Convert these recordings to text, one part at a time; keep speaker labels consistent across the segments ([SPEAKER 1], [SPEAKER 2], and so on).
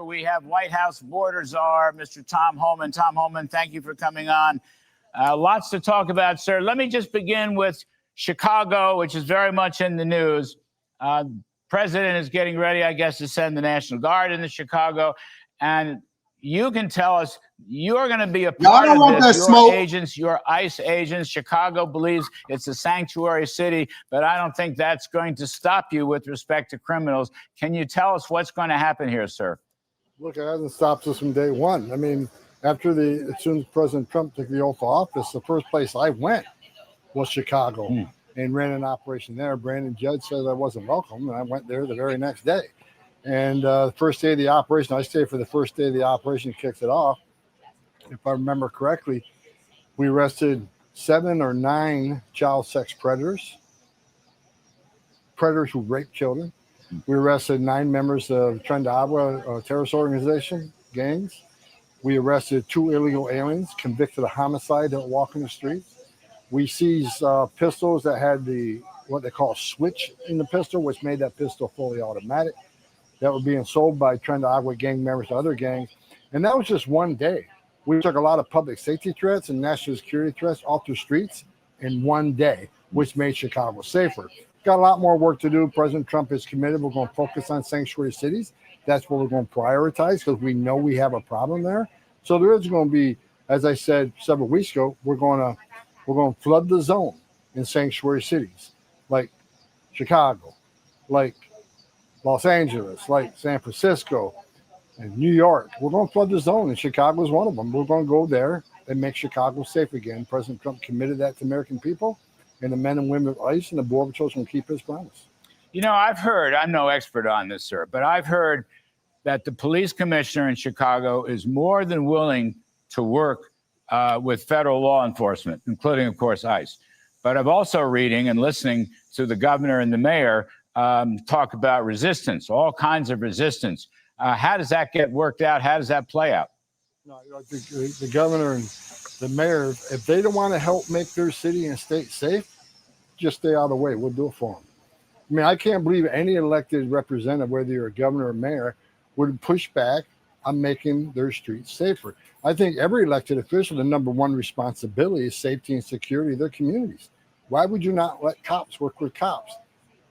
[SPEAKER 1] We have White House border czar, Mr. Tom Homan. Tom Homan, thank you for coming on. Lots to talk about, sir. Let me just begin with Chicago, which is very much in the news. President is getting ready, I guess, to send the National Guard into Chicago. And you can tell us you're going to be a part of this. Your agents, your ICE agents. Chicago believes it's a sanctuary city, but I don't think that's going to stop you with respect to criminals. Can you tell us what's going to happen here, sir?
[SPEAKER 2] Look, it hasn't stopped us from day one. I mean, as soon as President Trump took the oath of office, the first place I went was Chicago and ran an operation there. Brandon Judge said I wasn't welcome, and I went there the very next day. And the first day of the operation, I stayed for the first day of the operation, kicked it off. If I remember correctly, we arrested 7 or 9 child sex predators who raped children. We arrested 9 members of Tren de Agua terrorist organization, gangs. We arrested 2 illegal aliens convicted of homicide that walk in the streets. We seized pistols that had what they call a switch in the pistol, which made that pistol fully automatic. That were being sold by Tren de Agua gang members to other gangs. And that was just one day. We took a lot of public safety threats and national security threats off the streets in one day, which made Chicago safer. Got a lot more work to do. President Trump is committed. We're going to focus on sanctuary cities. That's what we're going to prioritize because we know we have a problem there. So there is going to be, as I said several weeks ago, we're going to flood the zone in sanctuary cities like Chicago, like Los Angeles, like San Francisco, and New York. We're going to flood the zone, and Chicago is one of them. We're going to go there and make Chicago safe again. President Trump committed that to American people, and the men and women of ICE and the Border Patrol will keep his promise.
[SPEAKER 1] You know, I've heard, I'm no expert on this, sir, but I've heard that the police commissioner in Chicago is more than willing to work with federal law enforcement, including, of course, ICE. But I'm also reading and listening to the governor and the mayor talk about resistance, all kinds of resistance. How does that get worked out? How does that play out?
[SPEAKER 2] No, the governor and the mayor, if they don't want to help make their city and state safe, just stay out of the way. We'll do it for them. I mean, I can't believe any elected representative, whether you're a governor or mayor, would push back on making their streets safer. I think every elected official, the number one responsibility is safety and security of their communities. Why would you not let cops work with cops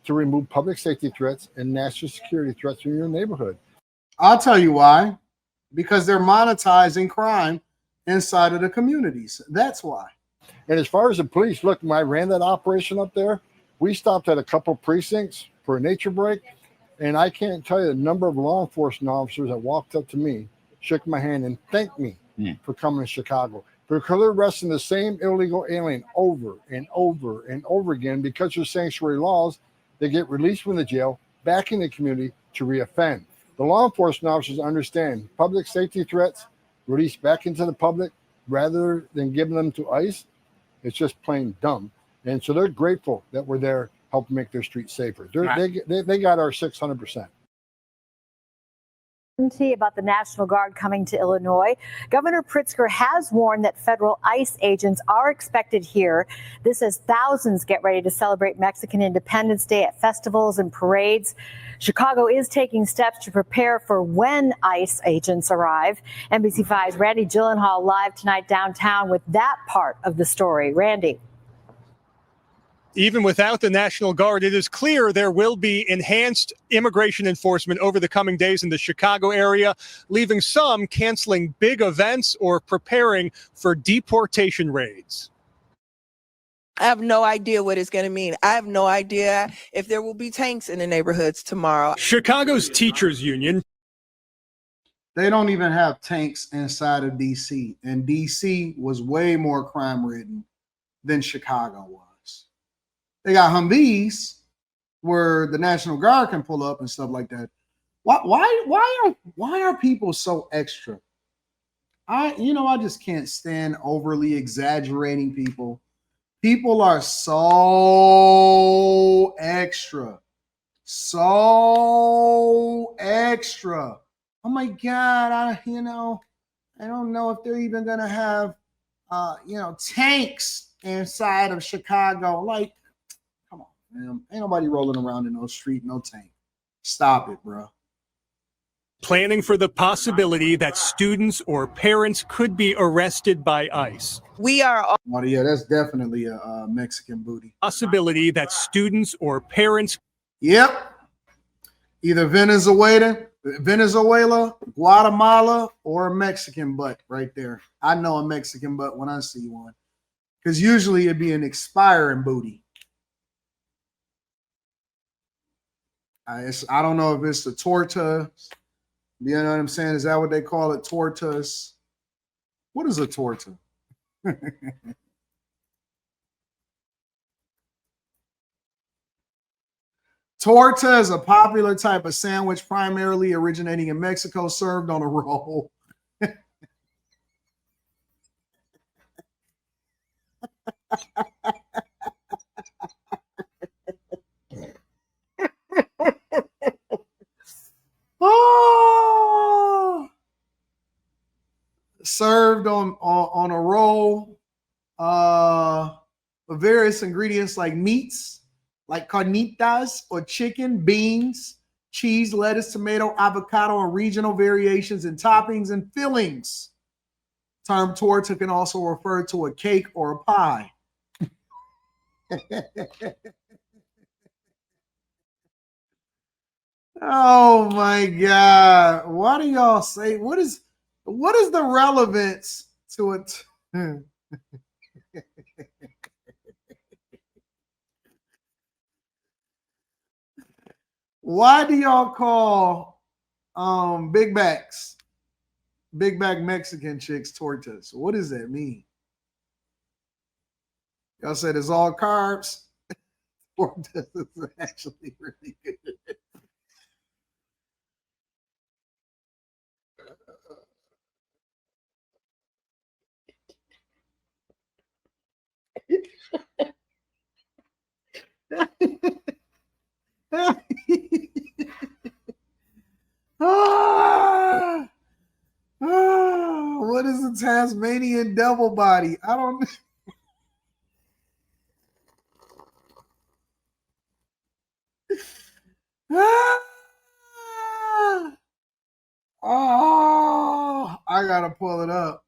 [SPEAKER 2] to remove public safety threats and national security threats from your neighborhood?
[SPEAKER 3] I'll tell you why. Because they're monetizing crime inside of the communities. That's why.
[SPEAKER 2] And as far as the police, look, when I ran that operation up there, we stopped at a couple precincts for a nature break. And I can't tell you the number of law enforcement officers that walked up to me, shook my hand, and thanked me for coming to Chicago. Because they're arresting the same illegal alien over and over and over again because of sanctuary laws. They get released from the jail, back in the community to reoffend. The law enforcement officers understand public safety threats released back into the public rather than giving them to ICE. It's just plain dumb. And so they're grateful that we're there helping make their streets safer. They got our 600%.
[SPEAKER 4] About the National Guard coming to Illinois. Governor Pritzker has warned that federal ICE agents are expected here. This as thousands get ready to celebrate Mexican Independence Day at festivals and parades. Chicago is taking steps to prepare for when ICE agents arrive. NBC5's Randy Gyllenhaal live tonight downtown with that part of the story. Randy.
[SPEAKER 5] Even without the National Guard, it is clear there will be enhanced immigration enforcement over the coming days in the Chicago area, leaving some canceling big events or preparing for deportation raids.
[SPEAKER 6] I have no idea what it's going to mean. I have no idea if there will be tanks in the neighborhoods tomorrow.
[SPEAKER 5] Chicago's teachers union.
[SPEAKER 3] They don't even have tanks inside of D.C. And D.C. was way more crime-ridden than Chicago was. They got Humvees where the National Guard can pull up and stuff like that. Why are people so extra? I just can't stand overly exaggerating people. People are so extra. So extra. Oh my God, I don't know if they're even gonna have tanks inside of Chicago. Like, come on, man. Ain't nobody rolling around in no street, no tank. Stop it, bro.
[SPEAKER 5] planning for the possibility that students or parents could be arrested by ICE.
[SPEAKER 6] We are
[SPEAKER 3] Oh yeah, that's definitely a Mexican booty.
[SPEAKER 5] Possibility that students or parents.
[SPEAKER 3] Yep. Either Venezuela, Guatemala, or a Mexican butt right there. I know a Mexican butt when I see one. Because usually it'd be an expiring booty. I don't know if it's the tortas. You know what I'm saying? Is that what they call it? Tortas. What is a torta? Torta is a popular type of sandwich primarily originating in Mexico, served on a roll. Oh, served on a roll with various ingredients like meats, like carnitas or chicken, beans, cheese, lettuce, tomato, avocado, and regional variations in toppings and fillings. Term torta can also refer to a cake or a pie. Oh my God. Why do y'all say what is the relevance to it? Why do y'all call Big Back Mexican chicks tortas? What does that mean? Y'all said it's all carbs. Tortas is actually really good. What is a Tasmanian devil body? I don't know. Oh, I gotta pull it up.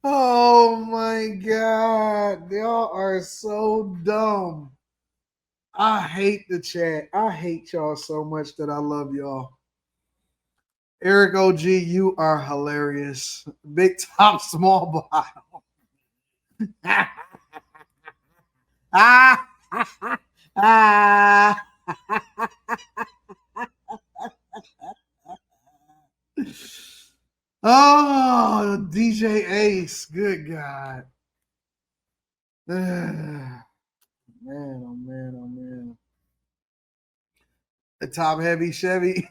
[SPEAKER 3] Oh my God. Y'all are so dumb. I hate the chat. I hate y'all so much that I love y'all. Eric OG, you are hilarious. Big top, small bottom. Oh, DJ Ace. Good God. Man, oh man, oh man. The top heavy Chevy.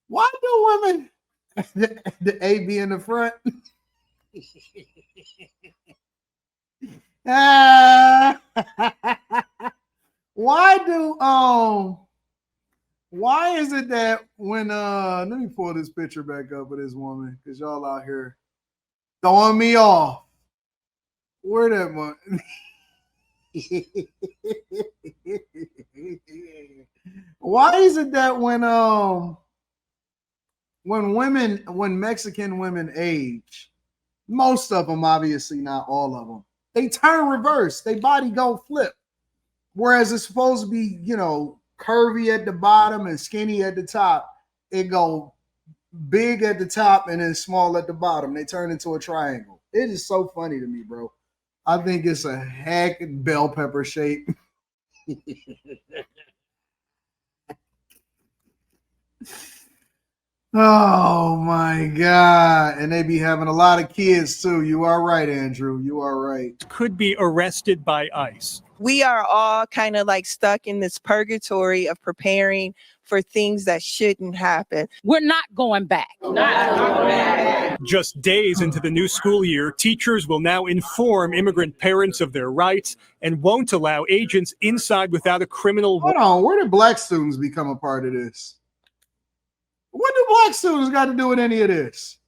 [SPEAKER 3] Why do women the A be in the front? Why is it that when let me pull this picture back up of this woman because y'all out here throwing me off. Where that one? Why is it that when Mexican women age, most of them, obviously not all of them, they turn reverse, they body go flip, whereas it's supposed to be, you know, curvy at the bottom and skinny at the top. It go big at the top and then small at the bottom. They turn into a triangle. It is so funny to me, bro. I think it's a heck bell pepper shape. Oh my God. And they be having a lot of kids too. You are right, Andrew. You are right.
[SPEAKER 5] Could be arrested by ICE.
[SPEAKER 6] We are all kind of like stuck in this purgatory of preparing for things that shouldn't happen.
[SPEAKER 7] We're not going back.
[SPEAKER 5] Just days into the new school year, teachers will now inform immigrant parents of their rights and won't allow agents inside without a criminal
[SPEAKER 3] Hold on, where did black students become a part of this? What do black students got to do with any of this?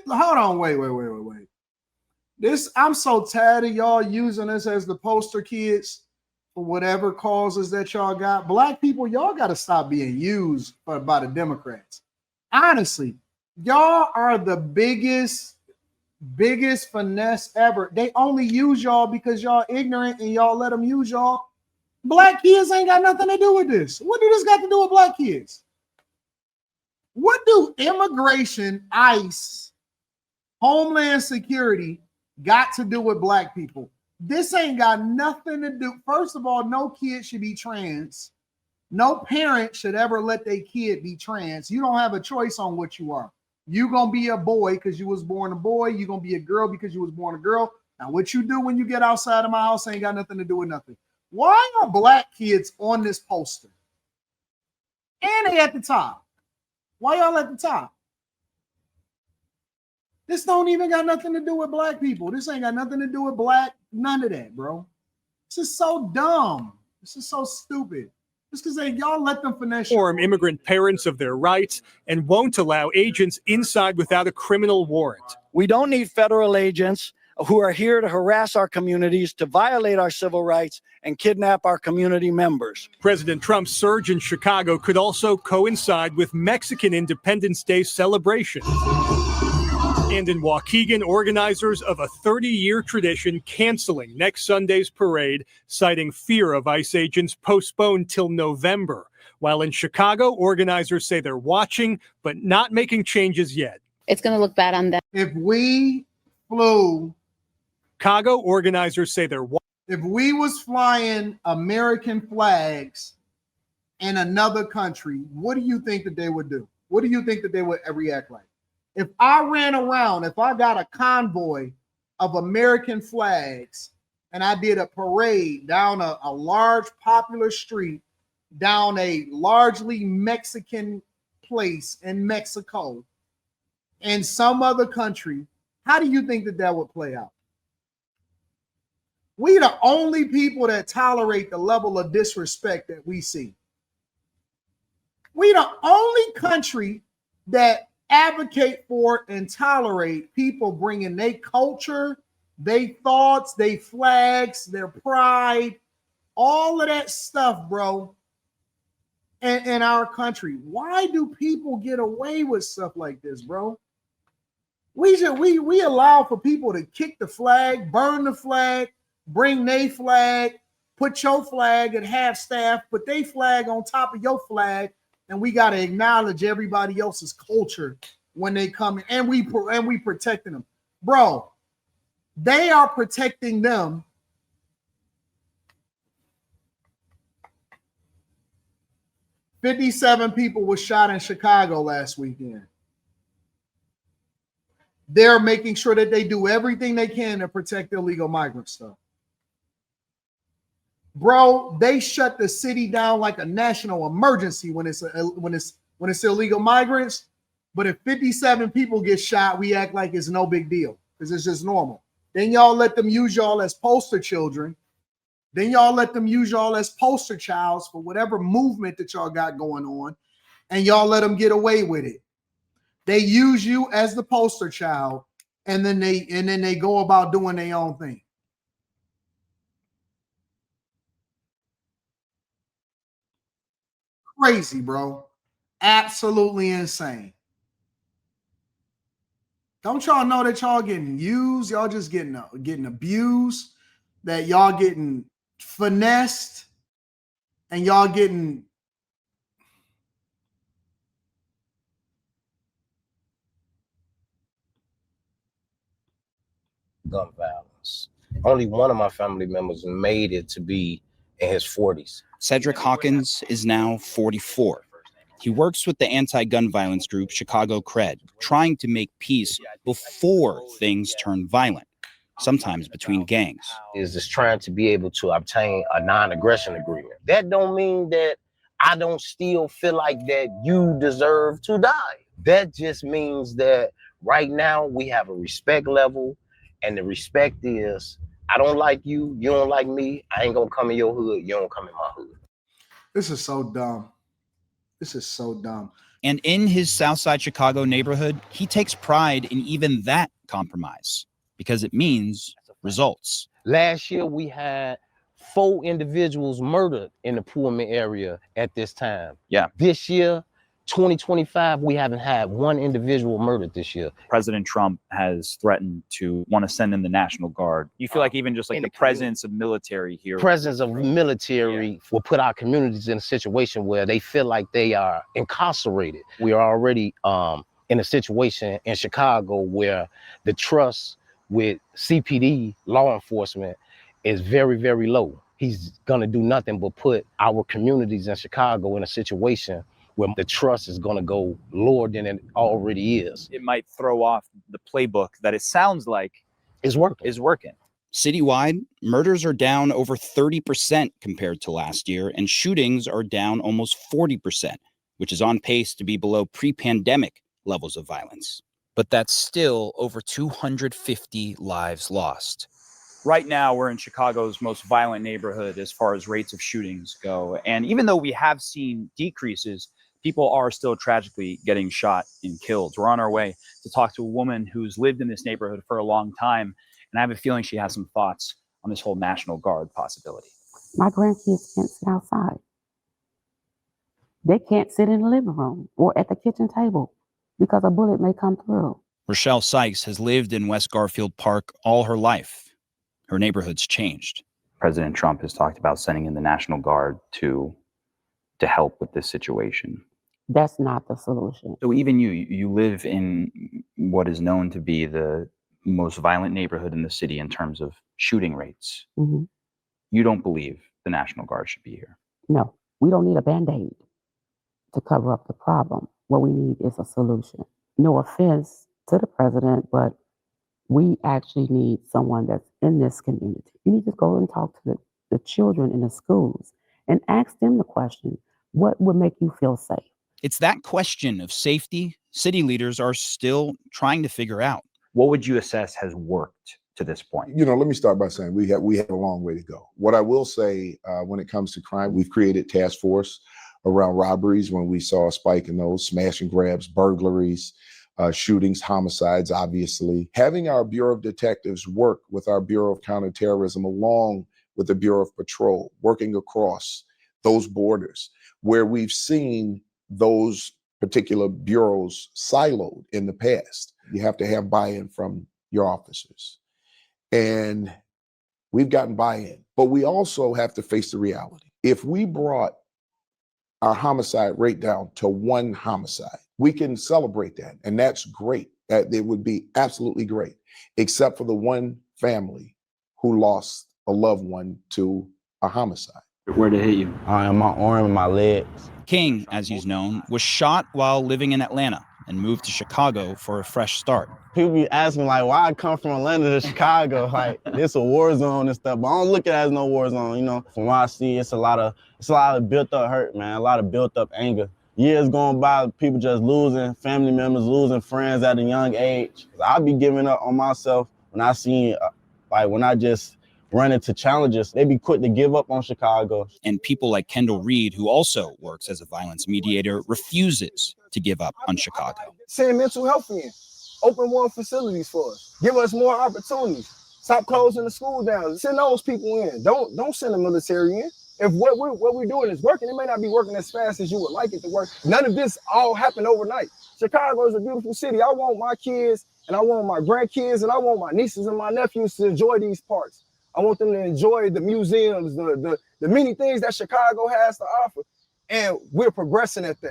[SPEAKER 3] Hold on, wait. I'm so tired of y'all using us as the poster kids for whatever causes that y'all got. Black people, y'all got to stop being used by the Democrats. Honestly, y'all are the biggest finesse ever. They only use y'all because y'all ignorant and y'all let them use y'all. Black kids ain't got nothing to do with this. What do this got to do with black kids? What do immigration, ICE, Homeland Security got to do with black people? This ain't got nothing to do. First of all, no kid should be trans. No parent should ever let their kid be trans. You don't have a choice on what you are. You're going to be a boy because you was born a boy. You're going to be a girl because you was born a girl. Now, what you do when you get outside of my house ain't got nothing to do with nothing. Why are black kids on this poster? And they at the top. Why y'all at the top? This don't even got nothing to do with black people. This ain't got nothing to do with black. None of that, bro. This is so dumb. This is so stupid. Just because y'all let them finesse.
[SPEAKER 5] Inform immigrant parents of their rights and won't allow agents inside without a criminal warrant.
[SPEAKER 8] We don't need federal agents who are here to harass our communities, to violate our civil rights, and kidnap our community members.
[SPEAKER 5] President Trump's surge in Chicago could also coincide with Mexican Independence Day celebrations. And in Waukegan, organizers of a 30-year tradition canceling next Sunday's parade, citing fear of ICE agents postponed till November. While in Chicago, organizers say they're watching, but not making changes yet.
[SPEAKER 7] It's going to look bad on them.
[SPEAKER 3] If we flew,
[SPEAKER 5] Chicago organizers say they're
[SPEAKER 3] if we was flying American flags in another country, what do you think that they would do? What do you think that they would react like? If I ran around, if I got a convoy of American flags and I did a parade down a large popular street, down a largely Mexican place in Mexico, in some other country, how do you think that that would play out? We the only people that tolerate the level of disrespect that we see. We the only country that advocate for and tolerate people bringing their culture, their thoughts, their flags, their pride, all of that stuff, bro, in our country. Why do people get away with stuff like this, bro? We allow for people to kick the flag, burn the flag, bring their flag, put your flag at half staff, put their flag on top of your flag, and we got to acknowledge everybody else's culture when they come in, and we protecting them, bro. They are protecting them. $57 people were shot in Chicago last weekend. They're making sure that they do everything they can to protect illegal migrant stuff. Bro, they shut the city down like a national emergency when it's illegal migrants. But if 57 people get shot, we act like it's no big deal because it's just normal. Then y'all let them use y'all as poster children. Then y'all let them use y'all as poster childs for whatever movement that y'all got going on, and y'all let them get away with it. They use you as the poster child, and then they go about doing their own thing. Crazy, bro. Absolutely insane. Don't y'all know that y'all getting used? Y'all just getting abused, that y'all getting finessed, and y'all getting
[SPEAKER 9] gun violence. Only one of my family members made it to be in his 40s.
[SPEAKER 10] Cedric Hawkins is now 44. He works with the anti-gun violence group Chicago Cred, trying to make peace before things turn violent. sometimes between gangs.
[SPEAKER 9] Is just trying to be able to obtain a non-aggression agreement. That don't mean that I don't still feel like that you deserve to die. That just means that right now we have a respect level, and the respect is, I don't like you, you don't like me, I ain't gonna come in your hood, you don't come in my hood.
[SPEAKER 3] This is so dumb. This is so dumb.
[SPEAKER 10] And in his Southside Chicago neighborhood, he takes pride in even that compromise because it means results.
[SPEAKER 9] Last year, we had 4 individuals murdered in the Pullman area at this time.
[SPEAKER 10] Yeah.
[SPEAKER 9] This year, 2025, we haven't had 1 individual murdered this year.
[SPEAKER 11] President Trump has threatened to want to send in the National Guard. You feel like even just like the presence of military here.
[SPEAKER 9] Presence of military will put our communities in a situation where they feel like they are incarcerated. We are already in a situation in Chicago where the trust with CPD law enforcement is very, very low. He's gonna do nothing but put our communities in Chicago in a situation where the trust is gonna go lower than it already is.
[SPEAKER 11] It might throw off the playbook that it sounds like
[SPEAKER 9] is working.
[SPEAKER 10] Citywide, murders are down over 30% compared to last year, and shootings are down almost 40%, which is on pace to be below pre-pandemic levels of violence. But that's still over 250 lives lost.
[SPEAKER 11] Right now, we're in Chicago's most violent neighborhood as far as rates of shootings go. And even though we have seen decreases, people are still tragically getting shot and killed. We're on our way to talk to a woman who's lived in this neighborhood for a long time. And I have a feeling she has some thoughts on this whole National Guard possibility.
[SPEAKER 12] My grandkids can't sit outside. They can't sit in the living room or at the kitchen table because a bullet may come through.
[SPEAKER 10] Rochelle Sykes has lived in West Garfield Park all her life. Her neighborhood's changed.
[SPEAKER 11] President Trump has talked about sending in the National Guard to help with this situation.
[SPEAKER 12] That's not the solution.
[SPEAKER 11] So even you live in what is known to be the most violent neighborhood in the city in terms of shooting rates.
[SPEAKER 12] Mm-hmm.
[SPEAKER 11] You don't believe the National Guard should be here?
[SPEAKER 12] No, we don't need a Band-Aid to cover up the problem. What we need is a solution. No offense to the president, but we actually need someone that's in this community. You need to go and talk to the children in the schools and ask them the question, what would make you feel safe?
[SPEAKER 10] It's that question of safety city leaders are still trying to figure out.
[SPEAKER 11] What would you assess has worked to this point?
[SPEAKER 13] You know, let me start by saying we have a long way to go. What I will say when it comes to crime, we've created task force around robberies when we saw a spike in those, smash and grabs, burglaries, shootings, homicides, obviously. Having our Bureau of Detectives work with our Bureau of Counterterrorism along with the Bureau of Patrol, working across those borders where we've seen those particular bureaus siloed in the past. You have to have buy-in from your officers. And we've gotten buy-in, but we also have to face the reality. If we brought our homicide rate down to 1 homicide, we can celebrate that. And that's great. That it would be absolutely great, except for the one family who lost a loved one to a homicide.
[SPEAKER 14] Where'd it hit you? On my arm and my legs.
[SPEAKER 10] King, as he's known, was shot while living in Atlanta and moved to Chicago for a fresh start.
[SPEAKER 14] People be asking like, why I come from Atlanta to Chicago? Like, it's a war zone and stuff, but I don't look at it as no war zone, you know. From what I see, it's a lot of built up hurt, man, a lot of built up anger. Years going by, people just losing family members, losing friends at a young age. I be giving up on myself when I see, when I just run into challenges, they be quick to give up on Chicago.
[SPEAKER 10] And people like Kendall Reed, who also works as a violence mediator, refuses to give up on Chicago.
[SPEAKER 15] Send mental health in. Open more facilities for us. Give us more opportunities. Stop closing the school down. Send those people in. Don't send the military in. If what we're doing is working, it may not be working as fast as you would like it to work. None of this all happened overnight. Chicago is a beautiful city. I want my kids and I want my grandkids and I want my nieces and my nephews to enjoy these parks. I want them to enjoy the museums, the many things that Chicago has to offer. And we're progressing at that.